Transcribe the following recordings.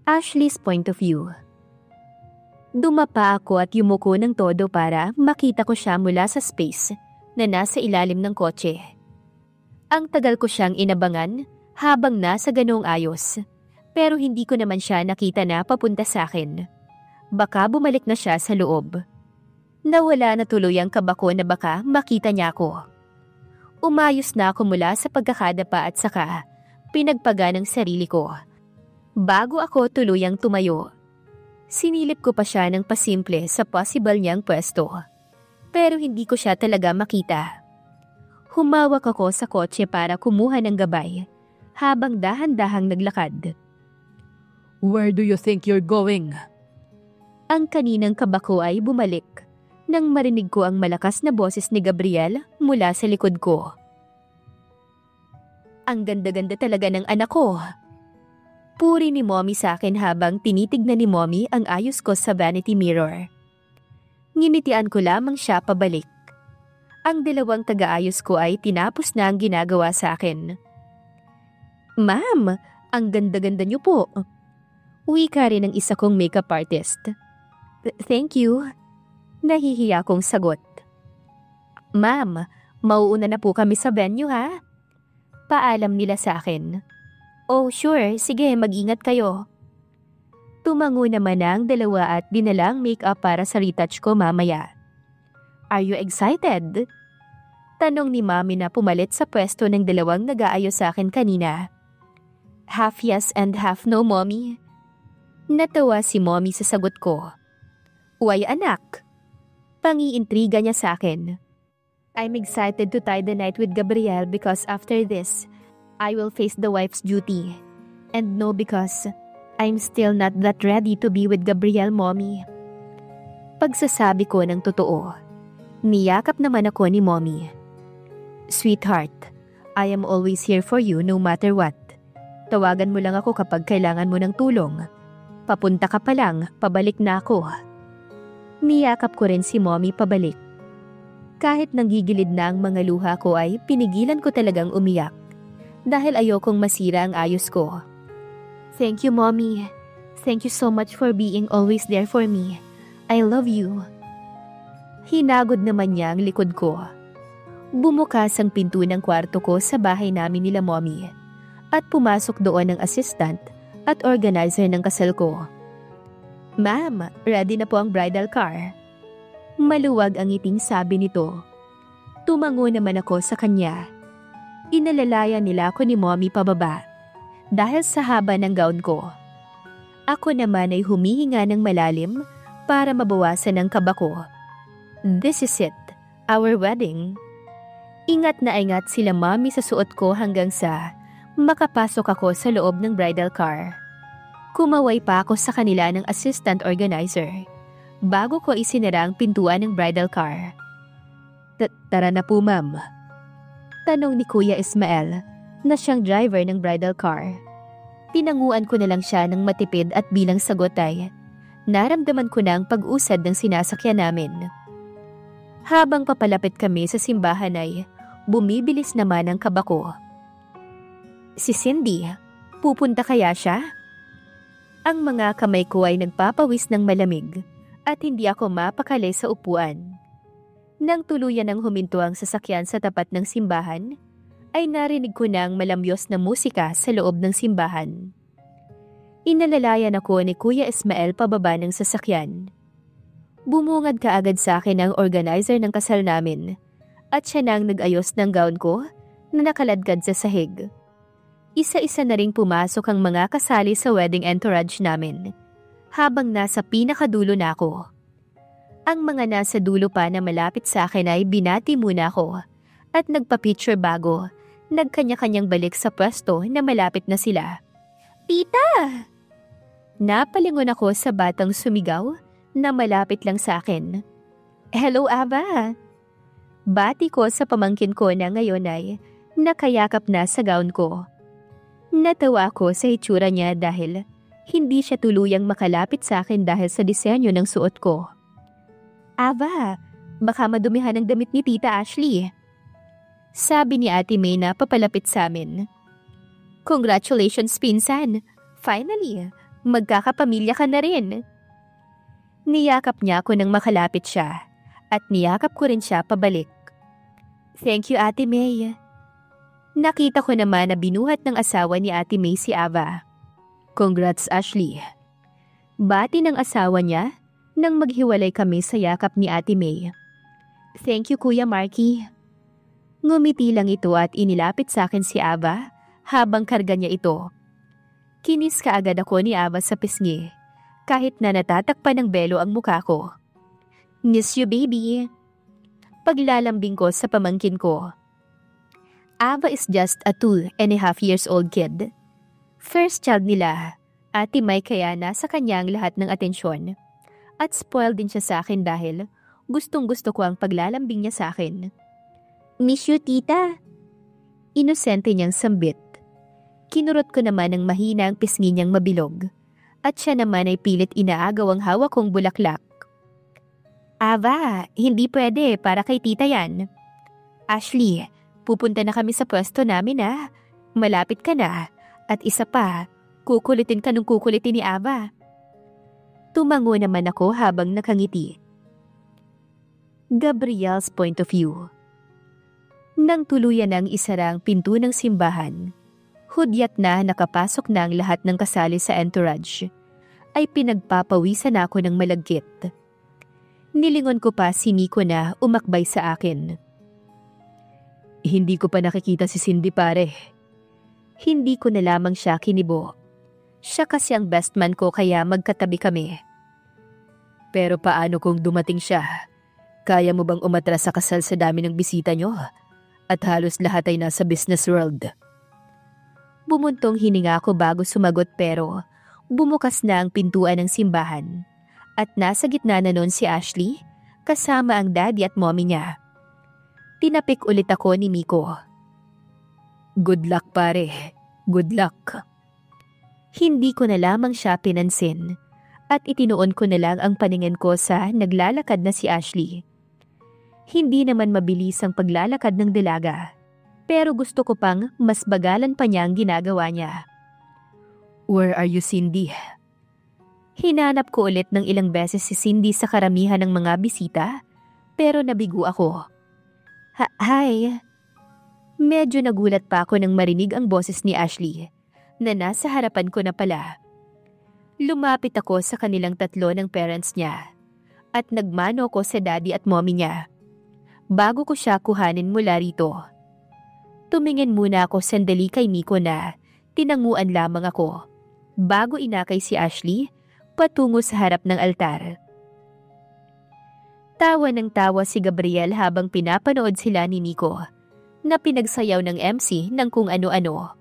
Ashley's point of view. Dumapa ako at yumuko ng todo para makita ko siya mula sa space na nasa ilalim ng kotse. Ang tagal ko siyang inabangan habang nasa ganoong ayos, pero hindi ko naman siya nakita na papunta sa akin. Baka bumalik na siya sa loob. Nawala na tuloy ang kaba ko na baka makita niya ako. Umayos na ako mula sa pagkakadapa at saka pinagpaga ng sarili ko. Bago ako tuluyang tumayo, sinilip ko pa siya ng pasimple sa possible niyang pwesto. Pero hindi ko siya talaga makita. Humawak ako sa kotse para kumuha ng gabay habang dahan-dahang naglakad. Where do you think you're going? Ang kaninang kaba ko ay bumalik nang marinig ko ang malakas na boses ni Gabriel mula sa likod ko. Ang ganda-ganda talaga ng anak ko. Puri ni Mommy sa akin habang tinitignan ni Mommy ang ayos ko sa vanity mirror. Nginitian ko lamang siya pabalik. Ang dalawang taga-ayos ko ay tinapos na ang ginagawa sa akin. Ma'am, ang ganda-ganda niyo po. Wika rin ng isa kong makeup artist. Thank you. Nahihiya kong sagot. Ma'am, mauuna na po kami sa venue ha? Paalam nila sa akin. Oh sure, sige mag-ingat kayo. Tumango naman ang dalawa at dinalang makeup para sa retouch ko mamaya. Are you excited? Tanong ni Mommy na pumalit sa pwesto ng dalawang nag-aayos sa akin kanina. Half yes and half no, Mommy. Natawa si Mommy sa sagot ko. Why anak? Pangiintriga niya sa akin. I'm excited to tie the night with Gabriel because after this, I will face the wife's duty. And no, because I'm still not that ready to be with Gabriel, Mommy. Pagsasabi ko ng totoo, niyakap naman ako ni Mommy. Sweetheart, I am always here for you no matter what. Tawagan mo lang ako kapag kailangan mo ng tulong. Papunta ka pa lang, pabalik na ako. Niyakap ko rin si Mommy pabalik. Kahit nanggigilid na ang mga luha ko ay pinigilan ko talagang umiyak dahil ayokong masira ang ayos ko. Thank you, Mommy. Thank you so much for being always there for me. I love you. Hinagod naman niya ang likod ko. Bumukas ang pinto ng kwarto ko sa bahay namin nila Mommy at pumasok doon ang assistant at organizer ng kasal ko. Ma'am, ready na po ang bridal car. Maluwag ang ngiting sabi nito. Tumango naman ako sa kanya. Inalalaya nila ako ni Mommy pababa dahil sa haba ng gown ko. Ako naman ay humihinga ng malalim para mabawasan ang kaba ko. This is it, our wedding. Ingat na ingat sila Mommy sa suot ko hanggang sa makapasok ako sa loob ng bridal car. Kumaway pa ako sa kanila ng assistant organizer bago ko isinara ang pintuan ng bridal car. Tara na po, ma'am. Tanong ni Kuya Ismael na siyang driver ng bridal car. Tinanguan ko na lang siya ng matipid at bilang sagot ay naramdaman ko na ang pag-usad ng sinasakyan namin. Habang papalapit kami sa simbahan ay bumibilis naman ang kaba ko. Si Cindy, pupunta kaya siya? Ang mga kamay ko ay nagpapawis ng malamig at hindi ako mapakali sa upuan. Nang tuluyan ng huminto ang sasakyan sa tapat ng simbahan, ay narinig ko na ang malamyos na musika sa loob ng simbahan. Inalalayan ako ni Kuya Ismael pababa ng sasakyan. Bumungad kaagad sa akin ang organizer ng kasal namin at siya nang nag-ayos ng gown ko na nakaladkad sa sahig. Isa-isa na ring pumasok ang mga kasali sa wedding entourage namin, habang nasa pinakadulo na ako. Ang mga nasa dulo pa na malapit sa akin ay binati muna ako at nagpa-picture bago nagkanya-kanyang balik sa pwesto na malapit na sila. Tita! Napalingon ako sa batang sumigaw na malapit lang sa akin. Hello, Ava! Bati ko sa pamangkin ko na ngayon ay nakayakap na sa gown ko. Natawa ko sa itsura niya dahil hindi siya tuluyang makalapit sa akin dahil sa disenyo ng suot ko. Ava, baka madumihan ang damit ni Tita Ashley. Sabi ni Ate May na papalapit sa amin. Congratulations, pinsan. Finally, magkakapamilya ka na rin. Niyakap niya ako nang makalapit siya at niyakap ko rin siya pabalik. Thank you, Ate May. Nakita ko naman na binuhat ng asawa ni Ate May si Ava. Congrats, Ashley. Bati ng asawa niya nang maghiwalay kami sa yakap ni Ate May. Thank you, Kuya Marky. Ngumiti lang ito at inilapit sa akin si Ava habang karga niya ito. Kinis kaagad ako ni Ava sa pisngi kahit na natatakpan ng belo ang mukha ko. Miss you, baby. Paglalambing ko sa pamangkin ko. Ava is just a 2.5 years old kid. First child nila, Ate May, kaya nasa kanya ang lahat ng atensyon. At spoiled din siya sa akin dahil gustong-gusto ko ang paglalambing niya sa akin. Miss you, tita. Inosente niyang sambit. Kinurot ko naman ng mahina ang pisngi niyang mabilog. At siya naman ay pilit inaagaw ang hawak kong bulaklak. Ava, hindi pwede, para kay tita yan. Ashley, pupunta na kami sa pwesto namin ha. Malapit ka na. At isa pa, kukulitin ka nung kukulitin ni Ava. Tumango naman ako habang nakangiti. Gabriel's point of view. Nang tuluyan ang isara ang pinto ng simbahan, hudyat na nakapasok na ang lahat ng kasali sa entourage, ay pinagpapawisan ako ng malagkit. Nilingon ko pa si Miko na umakbay sa akin. Hindi ko pa nakikita si Cindy, pare. Hindi ko na lamang siya kinibo. Siya kasi ang best man ko kaya magkatabi kami. Pero paano kung dumating siya? Kaya mo bang umatras sa kasal sa dami ng bisita nyo? At halos lahat ay nasa business world. Bumuntong hininga ako bago sumagot pero bumukas na ang pintuan ng simbahan. At nasa gitna na noon si Ashley kasama ang daddy at mommy niya. Tinapik ulit ako ni Miko. Good luck, pare. Good luck. Hindi ko na lamang siya pinansin at itinuon ko na lang ang paningin ko sa naglalakad na si Ashley. Hindi naman mabilis ang paglalakad ng dalaga, pero gusto ko pang mas bagalan pa niya ang ginagawa niya. Where are you, Cindy? Hinanap ko ulit ng ilang beses si Cindy sa karamihan ng mga bisita, pero nabigo ako. Hi. Medyo nagulat pa ako nang marinig ang boses ni Ashley, na nasa harapan ko na pala. Lumapit ako sa kanilang tatlo ng parents niya, at nagmano ko sa daddy at mommy niya. Bago ko siya kuhanin mula rito. Tumingin muna ako sandali kay Miko na tinanguan lamang ako, bago inakay si Ashley patungo sa harap ng altar. Tawa ng tawa si Gabriel habang pinapanood sila ni Miko na pinagsayaw ng MC ng kung ano-ano.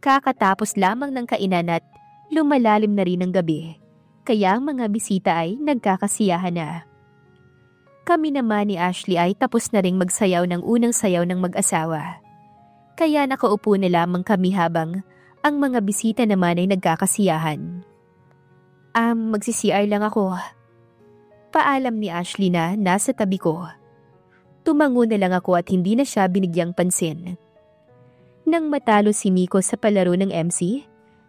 Kakatapos lamang ng kainan at lumalalim na rin ang gabi, kaya ang mga bisita ay nagkakasiyahan na. Kami naman ni Ashley ay tapos na ring magsayaw ng unang sayaw ng mag-asawa. Kaya nakaupo na lamang kami habang ang mga bisita naman ay nagkakasiyahan. Magsi-CR lang ako. Paalam ni Ashley na nasa tabi ko. Tumango na lang ako at hindi na siya binigyang pansin. Nang matalo si Miko sa palaro ng MC,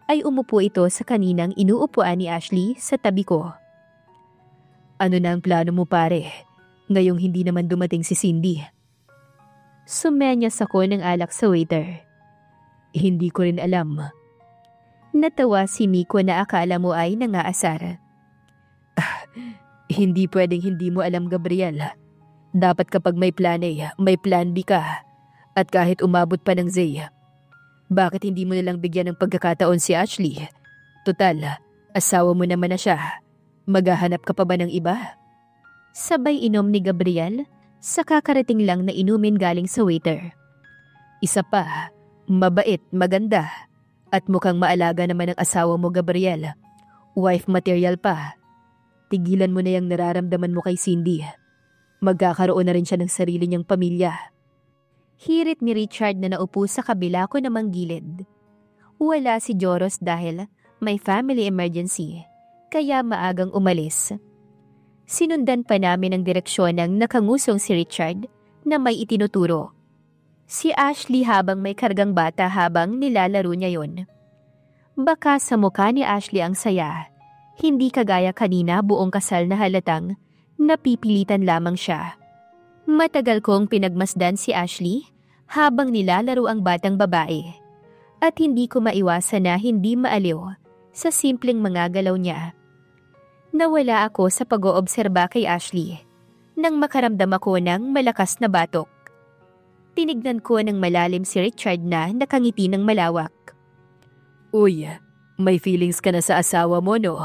ay umupo ito sa kaninang inuupuan ni Ashley sa tabi ko. Ano na ang plano mo, pare? Ngayong hindi naman dumating si Cindy. Sumenyas ako ng alak sa waiter. Hindi ko rin alam. Natawa si Miko na akala mo ay nangaasar. Hindi pwedeng hindi mo alam, Gabriel. Dapat kapag may plan A, may plan B ka. At kahit umabot pa ng Z, bakit hindi mo nalang bigyan ng pagkakataon si Ashley? Total, asawa mo naman na siya. Maghahanap ka pa ba ng iba? Sabay inom ni Gabriel sa kakarating lang na inumin galing sa waiter. Isa pa, mabait, maganda. At mukhang maalaga naman ang asawa mo, Gabriel. Wife material pa. Tigilan mo na yung nararamdaman mo kay Cindy. Magkakaroon na rin siya ng sarili niyang pamilya. Hirit ni Richard na naupo sa kabila ko namang gilid. Wala si Joros dahil may family emergency, kaya maagang umalis. Sinundan pa namin ang direksyon ng nakangusong si Richard na may itinuturo. Si Ashley habang may kargang bata habang nilalaro niya yon. Baka sa mukha ni Ashley ang saya. Hindi kagaya kanina buong kasal na halatang napipilitan lamang siya. Matagal kong pinagmasdan si Ashley habang nilalaro ang batang babae. At hindi ko maiwasan na hindi maaliw sa simpleng mga galaw niya. Nawala ako sa pag-oobserba kay Ashley nang makaramdam ako ng malakas na batok. Tinignan ko ng malalim si Richard na nakangiti ng malawak. Uy, may feelings ka na sa asawa mo, no?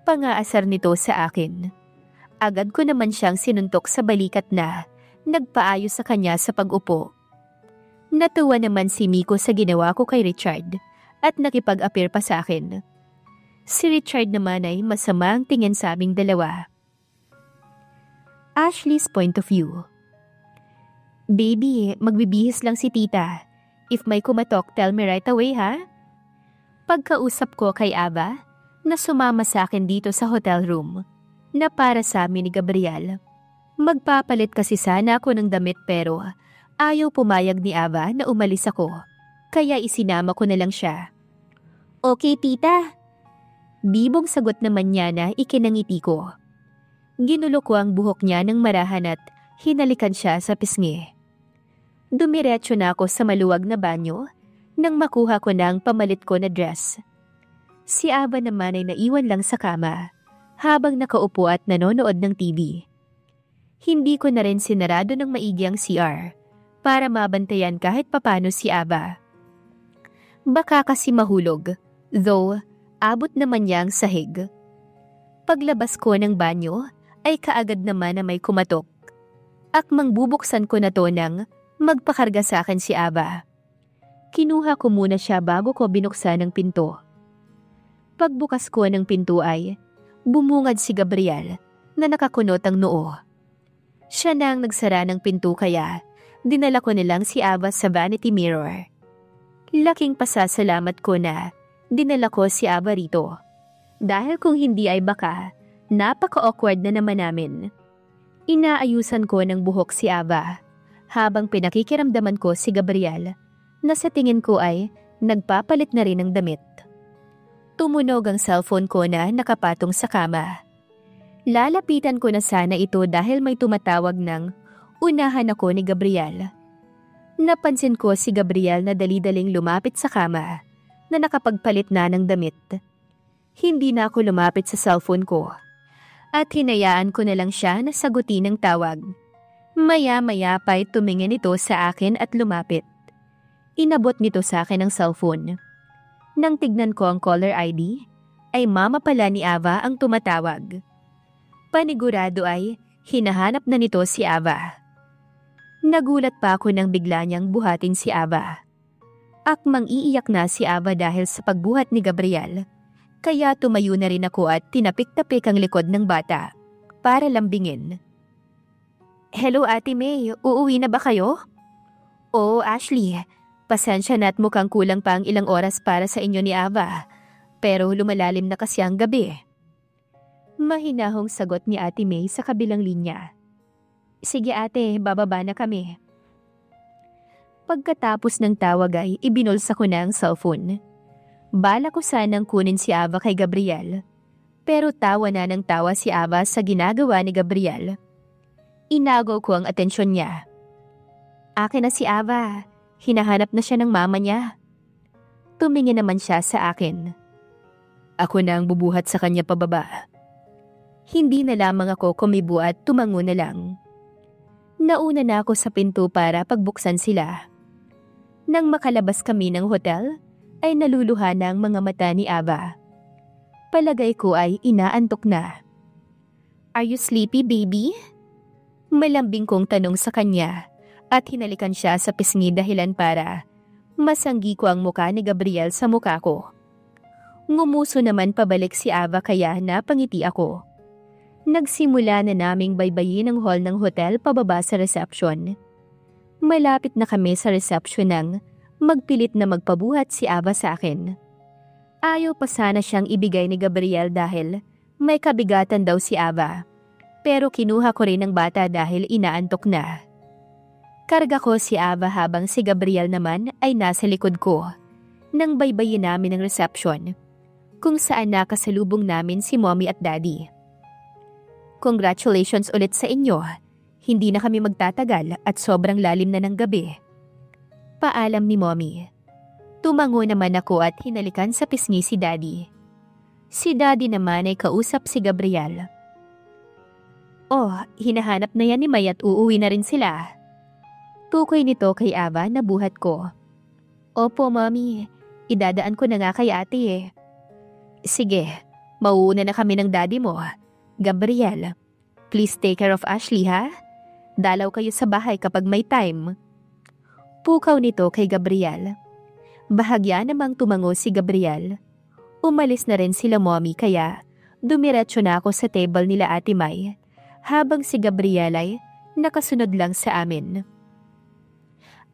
Pangaasar nito sa akin. Agad ko naman siyang sinuntok sa balikat na nagpaayos sa kanya sa pag-upo. Natuwa naman si Miko sa ginawa ko kay Richard at nakipag-appear pa sa akin. Si Richard naman ay masama ang tingin sa aming dalawa. Ashley's point of view. Baby, magbibihis lang si tita. If may kumatok, tell me right away, ha? Pagkausap ko kay Ava, na sumama sa akin dito sa hotel room, na para sa amin ni Gabriel. Magpapalit kasi sana ako ng damit pero ayaw pumayag ni Ava na umalis ako. Kaya isinama ko na lang siya. Okay, tita. Bibong sagot naman niya na ikinangiti ko. Ginulo ko ang buhok niya ng marahan at hinalikan siya sa pisngi. Dumiretso na ako sa maluwag na banyo nang makuha ko na ang pamalit ko na dress. Si Ava naman ay naiwan lang sa kama habang nakaupo at nanonood ng TV. Hindi ko na rin sinarado ng maigi ang CR para mabantayan kahit papano si Ava. Baka kasi mahulog, though abot naman niya ang sahig. Paglabas ko ng banyo ay kaagad naman na may kumatok. Akmang bubuksan ko na to nang magpakarga sa akin si Ava. Kinuha ko muna siya bago ko binuksan ang pinto. Pagbukas ko ng pinto ay bumungad si Gabriel na nakakunot ang noo. Siya na ang nagsara ng pinto kaya dinala ko nilang si Ava sa vanity mirror. Laking pasasalamat ko na dinala ko si Ava rito. Dahil kung hindi ay baka napaka-awkward na naman namin. Inaayusan ko ng buhok si Ava habang pinakikiramdaman ko si Gabriel na sa tingin ko ay nagpapalit na rin ng damit. Tumunog ang cellphone ko na nakapatong sa kama. Lalapitan ko na sana ito dahil may tumatawag ng unahan ako ni Gabriel. Napansin ko si Gabriel na dali-daling lumapit sa kama na nakapagpalit na ng damit. Hindi na ako lumapit sa cellphone ko at hinayaan ko na lang siya na sagutin ng tawag. Maya-maya pa'y tumingin ito sa akin at lumapit. Inabot nito sa akin ang cellphone. Nang tignan ko ang caller ID, ay mama pala ni Ava ang tumatawag. Panigurado ay hinahanap na nito si Ava. Nagulat pa ako nang bigla niyang buhatin si Ava. Akmang iiyak na si Ava dahil sa pagbuhat ni Gabriel. Kaya tumayo na rin ako at tinapik-tapik ang likod ng bata para lambingin. Hello Ate May, uuwi na ba kayo? Oo Ashley, pasensya na at mukhang kulang pa ang ilang oras para sa inyo ni Ava. Pero lumalalim na kasi ang gabi. Mahinahong sagot ni Ate May sa kabilang linya. Sige ate, bababa na kami. Pagkatapos ng tawag ay ibinulsa ko na ang cellphone. Bala ko sanang kunin si Ava kay Gabriel. Pero tawa na ng tawa si Ava sa ginagawa ni Gabriel. Inagaw ko ang atensyon niya. Akin na si Ava. Hinahanap na siya ng mama niya. Tumingin naman siya sa akin. Ako na ang bubuhat sa kanya pababa. Hindi na lamang ako kumibo at tumango na lang. Nauna na ako sa pinto para pagbuksan sila. Nang makalabas kami ng hotel, ay naluluha na ang mga mata ni Ava. Palagay ko ay inaantok na. Are you sleepy, baby? Malambing kong tanong sa kanya at hinalikan siya sa pisngi dahilan para masanggi ko ang muka ni Gabriel sa muka ko. Ngumuso naman pabalik si Ava kaya napangiti ako. Nagsimula na naming baybayin ang hall ng hotel pababa sa reception. Malapit na kami sa reception nang magpilit na magpabuhat si Ava sa akin. Ayaw pa sana siyang ibigay ni Gabriel dahil may kabigatan daw si Ava. Pero kinuha ko rin ang bata dahil inaantok na. Karga ko si Ava habang si Gabriel naman ay nasa likod ko. nang baybayin namin ang reception, kung saan nakasalubong namin si Mommy at Daddy. Congratulations ulit sa inyo. Hindi na kami magtatagal at sobrang lalim na ng gabi. Paalam ni Mommy. Tumango naman ako at hinalikan sa pisngi si Daddy. Si Daddy naman ay kausap si Gabriel. Oh, hinahanap na yan ni May at uuwi na rin sila. Tukoy nito kay Ava na buhat ko. Opo, Mommy. Idadaan ko na nga kay ate eh. Sige, mauuna na kami ng daddy mo. Gabriel, please take care of Ashley ha? Dalaw kayo sa bahay kapag may time. Pukaw nito kay Gabriel. Bahagya namang tumango si Gabriel. Umalis na rin sila Mommy kaya dumiretso na ako sa table nila Ate May habang si Gabriel ay nakasunod lang sa amin.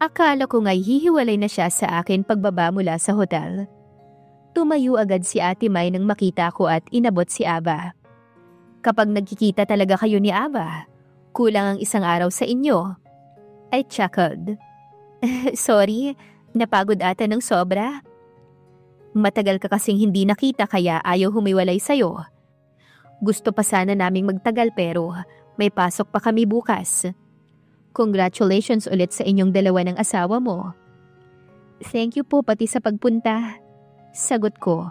Akala ko nga'y hihiwalay na siya sa akin pagbaba mula sa hotel. Tumayo agad si Ate May nang makita ko at inabot si Ava. Kapag nagkikita talaga kayo ni Ava, kulang ang isang araw sa inyo. I chuckled. Sorry, napagod ata ng sobra. Matagal ka kasing hindi nakita kaya ayaw humiwalay sa'yo. Gusto pa sana naming magtagal pero may pasok pa kami bukas. Congratulations ulit sa inyong dalawa ng asawa mo. Thank you po pati sa pagpunta. Sagot ko.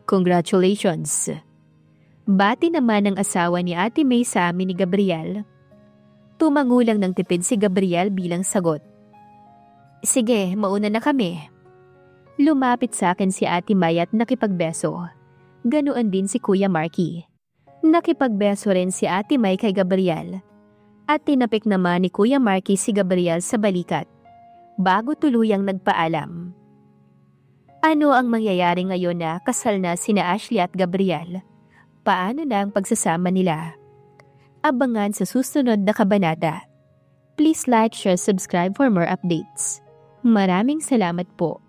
Congratulations. Bati naman ang asawa ni Ate May sa amin ni Gabriel. Tumango lang ng tipid si Gabriel bilang sagot. Sige, mauna na kami. Lumapit sa akin si Ate May at nakipagbeso. Ganoon din si Kuya Marky. Nakipagbeso rin si Ate May kay Gabriel. At tinapik naman ni Kuya Marky si Gabriel sa balikat, bago tuluyang nagpaalam. Ano ang mangyayari ngayon na kasal na sina Ashley at Gabriel? Paano na ang pagsasama nila? Abangan sa susunod na kabanata. Please like, share, subscribe for more updates. Maraming salamat po.